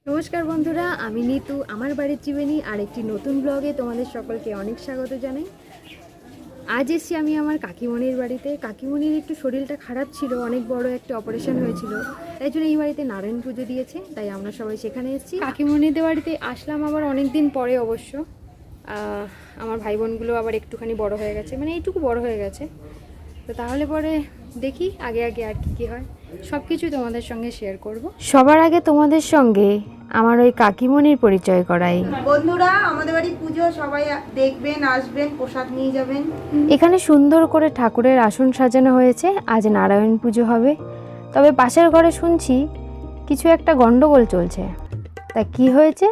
নমস্কার বন্ধুরা, আমি নিতু। আমার বাড়ির জীবনী আর একটি নতুন ব্লগে তোমাদের সকলকে অনেক স্বাগত জানাই। আজ এসছি আমি আমার কাকিমণির বাড়িতে। কাকিমণির একটু শরীরটা খারাপ ছিল, অনেক বড় একটা অপারেশন হয়েছিল, তাই জন্য এই বাড়িতে নারায়ণ পুজো দিয়েছে, তাই আমরা সবাই সেখানে এসেছি। কাকিমণিদের বাড়িতে আসলাম আবার অনেক দিন পরে অবশ্য। আমার ভাই বোনগুলো আবার একটুখানি বড় হয়ে গেছে, মানে এইটুকু বড় হয়ে গেছে। তো তাহলে পরে দেখি আগে আগে আর কি হয়, সব কিছু তোমাদের সঙ্গে শেয়ার করব। সবার আগে তোমাদের সঙ্গে আমার ওই কাকিমণির পরিচয় করাই। বন্ধুরা, আমাদের বাড়ি পুজো, সবাই দেখবেন, আসবেন, প্রসাদ নিয়ে যাবেন। এখানে সুন্দর করে ঠাকুরের আসন সাজানো হয়েছে, আজ নারায়ণ পুজো হবে। তবে পাশের ঘরে শুনছি কিছু একটা গন্ডগোল চলছে। তা কি হয়েছে?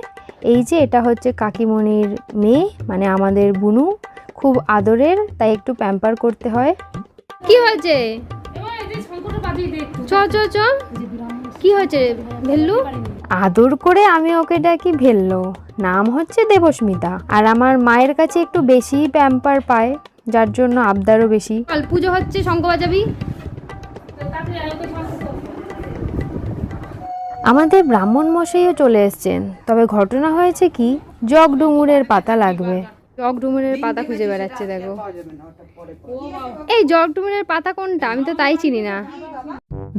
এই যে এটা হচ্ছে কাকিমণির মেয়ে, মানে আমাদের বুনু, খুব আদরের, তাই একটু প্যাম্পার করতে হয়। কি হয়েছে? চ চ চ কি হয়েছে ভেল্লু? আদর করে আমি ওকে ডাকি ভেল্লো, নাম হচ্ছে দেবস্মিতা। আর আমার মায়ের কাছে একটু বেশি প্যাম্পার পায়, যার জন্য আবদারও বেশি। কাল পুজো হচ্ছে, শঙ্খ বাজাবি। আমাদের ব্রাহ্মণ মশাইও চলে এসছেন। তবে ঘটনা হয়েছে কি, জগ ডুমুরের পাতা লাগবে। জগ ডুমুরের পাতা খুঁজে বেড়াচ্ছে, দেখো। এই জগ ডুমুরের পাতা কোনটা? আমি তো তাই চিনি না।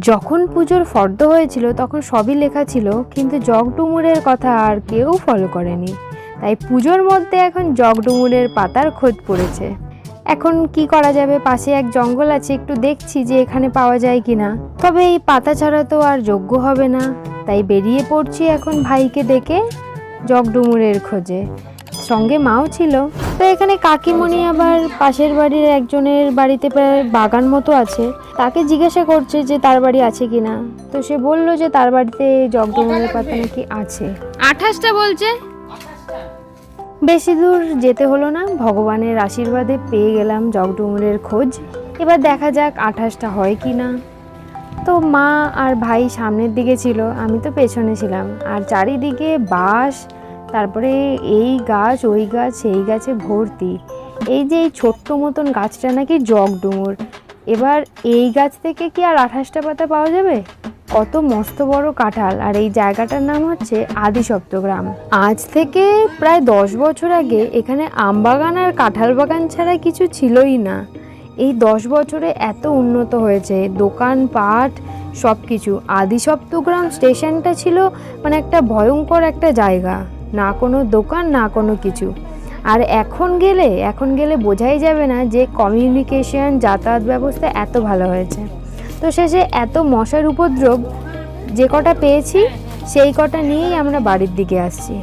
যখন পুজোর ফর্দ হয়েছিল তখন সবই লেখা ছিল, কিন্তু জগডুমুরের কথা আর কেউ ফলো করেনি। তাই পুজোর মধ্যে এখন জগডুমুরের পাতার খোঁজ পড়েছে। এখন কি করা যাবে? পাশে এক জঙ্গল আছে, একটু দেখছি যে এখানে পাওয়া যায় কিনা। তবে এই পাতা ছাড়া তো আর যোগ্য হবে না, তাই বেরিয়ে পড়ছি এখন ভাইকে ডেকে জগডুমুরের খোঁজে। সঙ্গে মাও ছিল। তো এখানে কাকিমণি আবার পাশের বাড়ির একজনের বাড়িতে প্রায় বাগান মতো আছে, তাকে জিজ্ঞাসা করছে যে তার বাড়ি আছে কিনা। তো সে বলল যে তার বাড়িতে জগডুমুরের পাতা নাকি আছে। 28টা বলছে। বেশি দূর যেতে হলো না, ভগবানের আশীর্বাদে পেয়ে গেলাম জগডুমুরের খোঁজ। এবার দেখা যাক 28টা হয় কি না। তো মা আর ভাই সামনের দিকে ছিল, আমি তো পেছনে ছিলাম। আর চারিদিকে বাঁশ, তারপরে এই গাছ ওই গাছ, এই গাছে ভর্তি। এই যে এই ছোট্ট মতন গাছটা নাকি জগডুমুর। এবার এই গাছ থেকে কি আর 28টা পাতা পাওয়া যাবে? কত মস্ত বড় কাঁঠাল। আর এই জায়গাটার নাম হচ্ছে আদিসপ্তগ্রাম। আজ থেকে প্রায় 10 বছর আগে এখানে আমবাগান আর কাঁঠাল বাগান ছাড়া কিছু ছিলই না। এই 10 বছরে এত উন্নত হয়েছে, দোকানপাট সব কিছু। আদিসপ্তগ্রাম স্টেশনটা ছিল মানে একটা ভয়ঙ্কর একটা জায়গা, না কোনো দোকান না কোনো কিছু। আর এখন গেলে বোঝাই যাবে না যে কমিউনিকেশন, যাতায়াত ব্যবস্থা এত ভালো হয়েছে। তো শেষে এত মশার উপদ্রব, যে কটা পেয়েছি সেই কটা নিয়েই আমরা বাড়ির দিকে আসছি।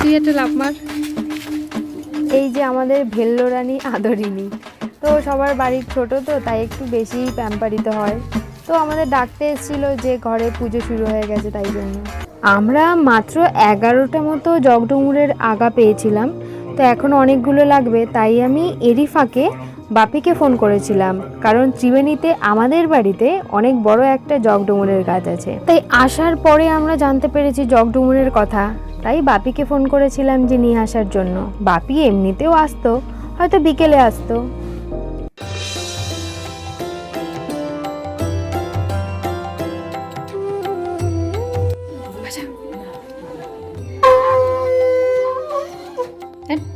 তুই একটা লাফ মার। এই যে আমাদের ভেল্লো রানী আদরিনী, তো সবার বাড়ির ছোট, তো তাই একটু বেশি প্যাম্পারিত হয়। তো আমাদের ডাকতে এসেছিল যে ঘরে পুজো শুরু হয়ে গেছে, তাই জন্য আমরা মাত্র 11টা মতো জগডুমুরের আগা পেয়েছিলাম। তো এখন অনেকগুলো লাগবে, তাই আমি এরই ফাঁকে বাপিকে ফোন করেছিলাম, কারণ ত্রিবেণীতে আমাদের বাড়িতে অনেক বড় একটা জগডুমুরের গাছ আছে। তাই আসার পরে আমরা জানতে পেরেছি জগডুমুরের কথা, তাই বাপিকে ফোন করেছিলাম যে নিয়ে আসার জন্য। বাপি এমনিতেও আসতো, হয়তো বিকেলে আসতো।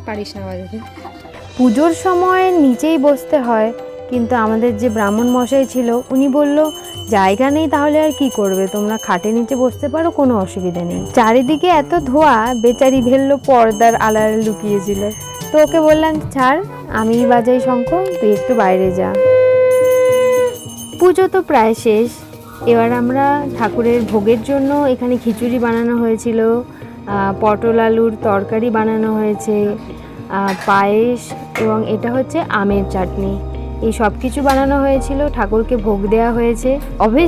পারিস না বাজাতে। পুজোর সময় নিচেই বসতে হয়, কিন্তু আমাদের যে ব্রাহ্মণ মশাই ছিল উনি বলল জায়গা নেই, তাহলে আর কি করবে, তোমরা খাটে নিচে বসতে পারো, কোনো অসুবিধা নেই। চারিদিকে এত ধোয়া, বেচারি ভেল্লো পর্দার আড়ালে লুকিয়েছিল। তো ওকে বললাম ছাড়, আমি বাজাই শঙ্খ, তুই একটু বাইরে যা। পুজো তো প্রায় শেষ। এবার আমরা ঠাকুরের ভোগের জন্য এখানে খিচুড়ি বানানো হয়েছিল, পটল আলুর তরকারি বানানো হয়েছে, পায়েস, এবং এটা হচ্ছে আমের চাটনি। এই সব কিছু বানানো হয়েছিল, ঠাকুরকে ভোগ দেওয়া হয়েছে।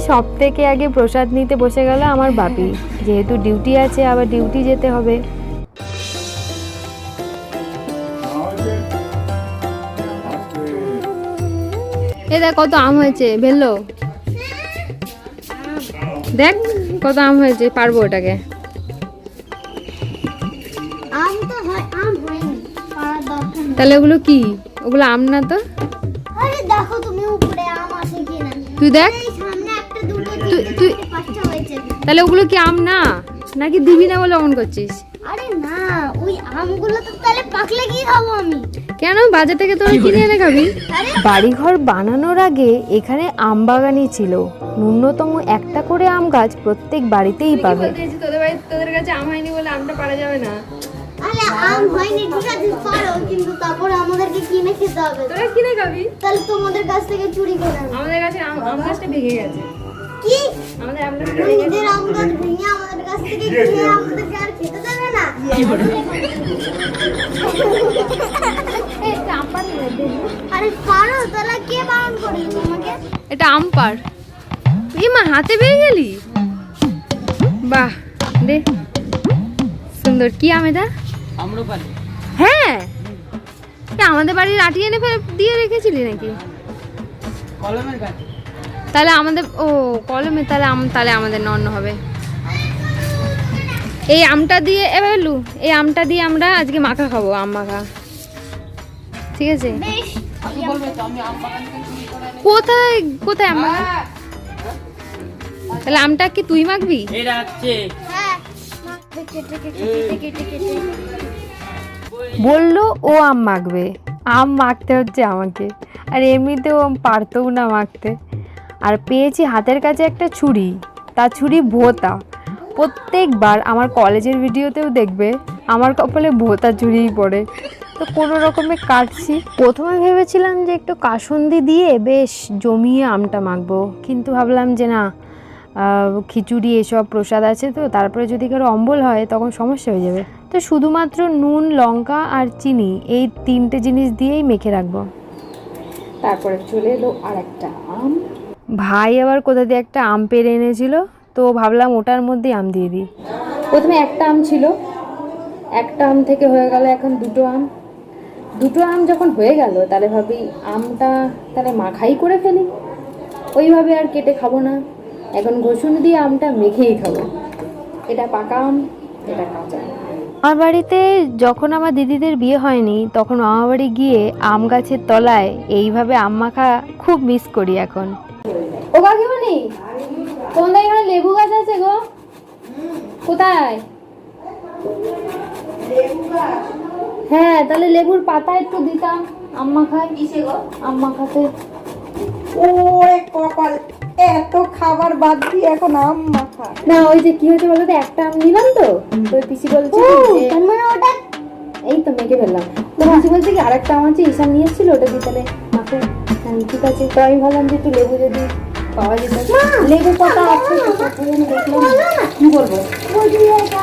সব থেকে আগে প্রসাদ নিতে বসে গেল আমার বাপি, যেহেতু ডিউটি আছে, আবার ডিউটি যেতে হবে। এ দেখ কত আম হয়েছে ভেল্লো, দেখ কত আম হয়েছে, পারবো ওটাকে। তাহলে ওগুলো কি? ওগুলো আম না তো। আরে দেখো তুমি উপরে আম আছে কিনা। তুই দেখ, এই সামনে একটা দুটো তুই পাঁচটা হয়েছে। তাহলে ওগুলো কি আম না, নাকি দিবি না বলে অমন করছিস? আরে না, ওই আমগুলো তো তাহলে পাকলে কি খাবো আমি? কেন, বাজার থেকে তোরা কিনে এনে খাবি? আরে বাড়িঘর বানানোর আগে এখানে আম বাগানই ছিল। ন্যূনতম একটা করে আম গাছ প্রত্যেক বাড়িতেই পাবে। তোদের কাছে আম হয়নি বলে আমটা পারা যাবে না? আরে আম হয়নি ঠিক আছে পারো, কিন্তু তারপরে আমাদেরকে কিনে খেতে হবে। তোরা কিনে খাবি? তাহলে তোমাদের কাছ থেকে চুরি করে আনবো। আমাদের কাছে আম গাছটা ভেঙে গেছে। কি? আমাদের আম গাছটা নিজের আম গাছ ভেঙে আমাদের কাছ থেকে কিনে আমাদেরকে আর খেতে দেবে না? আরে পারো, তাহলে কে বারণ করি তোমাকে? এটা আম পার। এই মা, হাতে পেয়ে গেলি? বাহ, দে, সুন্দর। কি আম এটা? আম্রপালি। হ্যাঁ, আমাদের বাড়ির আটি এনে দিয়ে রেখেছিলি নাকি? কলমের গাছ। তাহলে আমাদের, ও কলমে, তাহলে তাহলে আমাদের অন্য হবে। এই আমটা দিয়ে এবার এই আমটা দিয়ে আমরা আজকে মাখা খাবো, আম মাখা। ঠিক আছে? বেশ, কি বলবে তো, আমি আম বাগান থেকে চুরি করে এনে কোথায় কোথায় আম মাখা? তাহলে আমটা কি তুই মাখবি? এই রাখছে। হ্যাঁ কেটে কেটে কেটে কেটে বললো ও আম মাখবে, আম মাখতে হচ্ছে আমাকে। আর এমনিতেও পারতও না মাখতে। আর পেয়েছি হাতের কাছে একটা ছুরি, তার ছুরি ভোঁতা। প্রত্যেকবার আমার কলেজের ভিডিওতেও দেখবে আমার কপালে ভোঁতা ছুরিই পড়ে। তো কোনো রকমে কাটছি। প্রথমে ভেবেছিলাম যে একটু কাসুন্দি দিয়ে বেশ জমিয়ে আমটা মাখবো, কিন্তু ভাবলাম যে না, খিচুড়ি এসব প্রসাদ আছে, তো তারপরে যদি কারো অম্বল হয় তখন সমস্যা হয়ে যাবে। তো শুধুমাত্র নুন, লঙ্কা আর চিনি, এই 3টে জিনিস দিয়েই মেখে রাখবো। তারপরে চলে এলো আর একটা আম। ভাই আবার কোথা দিয়ে একটা আম পেড়ে এনেছিল, তো ভাবলাম ওটার মধ্যেই আম দিয়ে দিই। প্রথমে একটা আম ছিল, একটা আম থেকে হয়ে গেল এখন দুটো আম। দুটো আম যখন হয়ে গেল তাহলে ভাবি আমটা তাহলে মাখাই করে ফেলি, ওইভাবে আর কেটে খাবো না। এখন ঘষুন দিয়ে আমটা মেখেই খাবো। এটা পাকা আম, এটা কাঁচা। আমার বাড়িতে যখন আমার দিদিদের বিয়ে হয়নি তখন মামা বাড়ি গিয়ে আম গাছের তলায় এইভাবে আম মাখা খুব মিস করি এখন। ও কাকিমণি, তোমাদের এখানে লেবু গাছ আছে গো? কোথায়? হ্যাঁ, তাহলে লেবুর পাতা একটু দিতাম আম মাখায়। কিসে গো? আম মাখাতে। ওরে কপাল, এত খাবার বাদ দিয়ে এখন আম মাখা। না, ওই যে কি হয়েছে বলতো, একটা আম নিলাম তো ওই পিসি বলছে কি যে, তার মানে ওটা এই তো মেখে ফেললাম। তো পিসি বলছে কি আরেকটা আম আছে, ঈশান নিয়ে এসেছিল, ওটা দিয়ে তাহলে মাখো। হ্যাঁ ঠিক আছে। তো আমি ভাবলাম যে একটু লেবু যদি পাওয়া যেত। লেবু পাতা আছে তো, কোথায় যেন দেখলাম। কি বলবো? বলছি এটা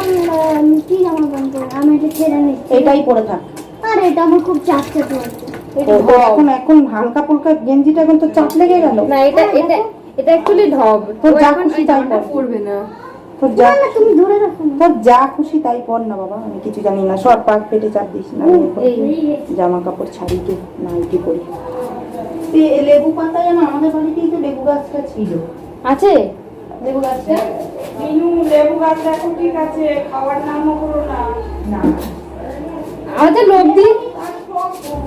কি জামা প্যান্ট আমি এটা ছেড়ে নিচ্ছি। এটাই পরে থাক। আর এটা আমার খুব চাপ চাপে হচ্ছে। এখন হালকা ফুলকা গেঞ্জিটা এখন তো চাপ লেগে গেল। না, এটা এটা এটা অ্যাকচুয়ালি ঢব। তোর ও যা এখন খুশি ওই তাই জামাটা পর। পরবে না। তোর যা না তুমি ধরে রাখো না। তোর যা খুশি তাই পর না বাবা, আমি কিছু জানি না। সব পাক পেটে চাপ দিস না। আমি এখন জামা কাপড় ছাড়ি তো নাইটি পরি। লেবু পাতা যেন আমাদের বাড়িতেই তো লেবু গাছটা ছিল। আছে লেবু গাছটা? লেবু গাছটা এখন ঠিক আছে, খাওয়ার নামও করো না। না আমাদের লোভ দিয়ে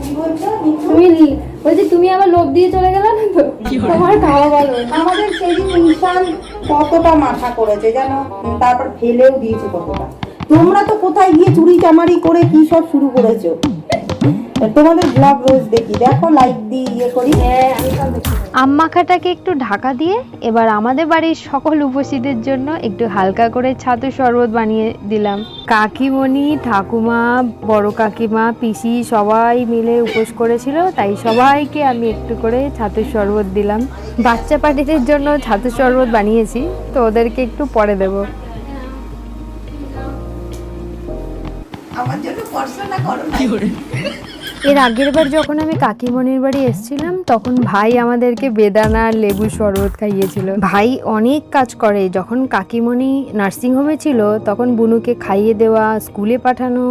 কি বলছো? তুমি বলছি তুমি আবার লোভ দিয়ে চলে গেলে না তো, তোমার খাওয়া ভালো। আমাদের সেদিন ঈশান কতটা মাথা করেছে জানো, তারপর ফেলেও দিয়েছে কতটা। তোমরা তো কোথায় গিয়ে চুরি চামারি করে কি সব শুরু করেছো। তোমাদের ব্লগ রোজ দেখি, দেখো লাইক দিয়ে ইয়ে করি। হ্যাঁ, আমি সব দেখি। আম মাখাটাকে একটু ঢাকা দিয়ে এবার আমাদের বাড়ির সকল উপস্থিতির জন্য একটু হালকা করে ছাতু শরবত বানিয়ে দিলাম। কাকিমণি, ঠাকুমা, বড় কাকিমা, পিসি সবাই মিলে উপোস করেছিল, তাই সবাইকে আমি একটু করে ছাতুর শরবত দিলাম। বাচ্চা পার্টিদের জন্য ছাতুর শরবত বানিয়েছি, তো ওদেরকে একটু পরে দেবো। আমার জন্য পড়াশোনা করো না। এর আগের বার যখন আমি কাকিমণির বাড়ি এসেছিলাম তখন ভাই আমাদেরকে বেদানা আর লেবু শরবত খাইয়েছিল। ভাই অনেক কাজ করে। যখন কাকিমণি নার্সিংহোমে ছিল তখন বুনুকে খাইয়ে দেওয়া, স্কুলে পাঠানো,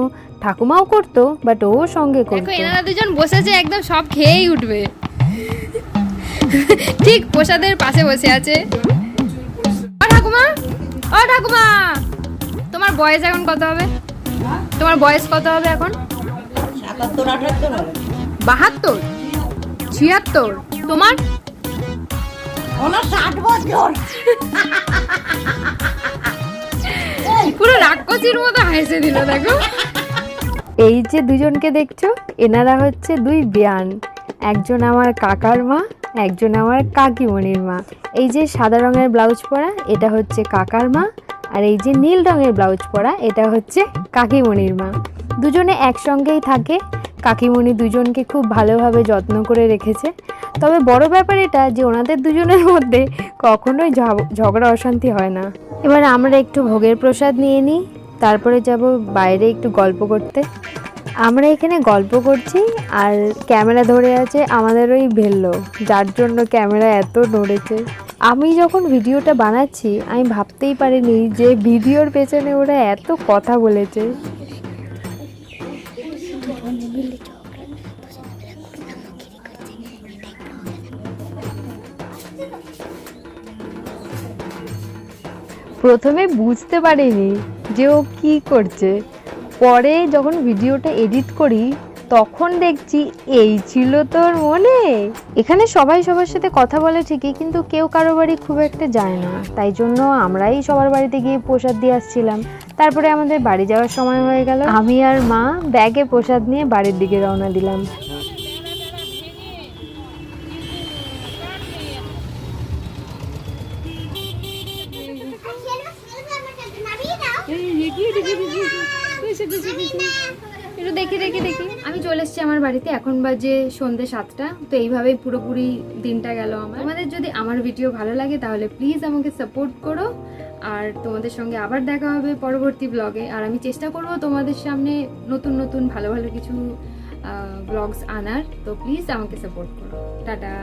ঠাকুমাও করতো, বাট ও সঙ্গে করতো। এনারা দুজন বসেছে, একদম সব খেয়েই উঠবে। ঠিক প্রসাদের পাশে বসে আছে। ও ঠাকুমা, ও ঠাকুমা, তোমার বয়স এখন কত হবে? তোমার বয়স কত হবে এখন? ৭৭ ৭৮ হবে। ৭২, ৭৬। তোমার? ওনার ৬০ বছর। রাক্ষসীর মতো হেসে দিল দেখো। এই যে দুজনকে দেখছো, এনারা হচ্ছে দুই বেয়ান, একজন আমার কাকার মা, একজন আমার কাকিমণির মা। এই যে সাদা রঙের ব্লাউজ পরা এটা হচ্ছে কাকার মা, আর এই যে নীল রঙের ব্লাউজ পরা এটা হচ্ছে কাকিমণির মা। দুজনে একসঙ্গেই থাকে। কাকিমণি দুজনকে খুব ভালোভাবে যত্ন করে রেখেছে। তবে বড় ব্যাপার এটা যে ওনাদের দুজনের মধ্যে কখনোই ঝগড়া অশান্তি হয় না। এবার আমরা একটু ভোগের প্রসাদ নিয়ে নিই, তারপরে যাব বাইরে একটু গল্প করতে। আমরা এখানে গল্প করছি আর ক্যামেরা ধরে আছে আমাদের ওই ভেল্লো, যার জন্য ক্যামেরা এত নড়েছে। আমি যখন ভিডিওটা বানাচ্ছি আমি ভাবতেই পারিনি যে ভিডিওর পেছনে ওরা এত কথা বলেছে। প্রথমে বুঝতে পারিনি যে ও কি করছে, পরে যখন ভিডিওটা এডিট করি তখন দেখছি এই ছিল তোর মনে। এখানে সবাই সবার সাথে কথা বলে ঠিকই, কিন্তু কেউ কারো বাড়ি খুব একটা যায় না, তাই জন্য আমরাই সবার বাড়িতে গিয়ে প্রসাদ দিয়ে আসছিলাম। তারপরে আমাদের বাড়ি যাওয়ার সময় হয়ে গেল, আমি আর মা ব্যাগে প্রসাদ নিয়ে বাড়ির দিকে রওনা দিলাম। একটু দেখি দেখি দেখি আমি চলে এসেছি আমার বাড়িতে। এখন বাজে সন্ধ্যে 7টা। তো এইভাবেই পুরোপুরি দিনটা গেল আমার। তোমাদের যদি আমার ভিডিও ভালো লাগে তাহলে প্লিজ আমাকে সাপোর্ট করো, আর তোমাদের সঙ্গে আবার দেখা হবে পরবর্তী ব্লগে। আর আমি চেষ্টা করব তোমাদের সামনে নতুন নতুন ভালো ভালো কিছু ব্লগস আনার। তো প্লিজ আমাকে সাপোর্ট করো। টাটা।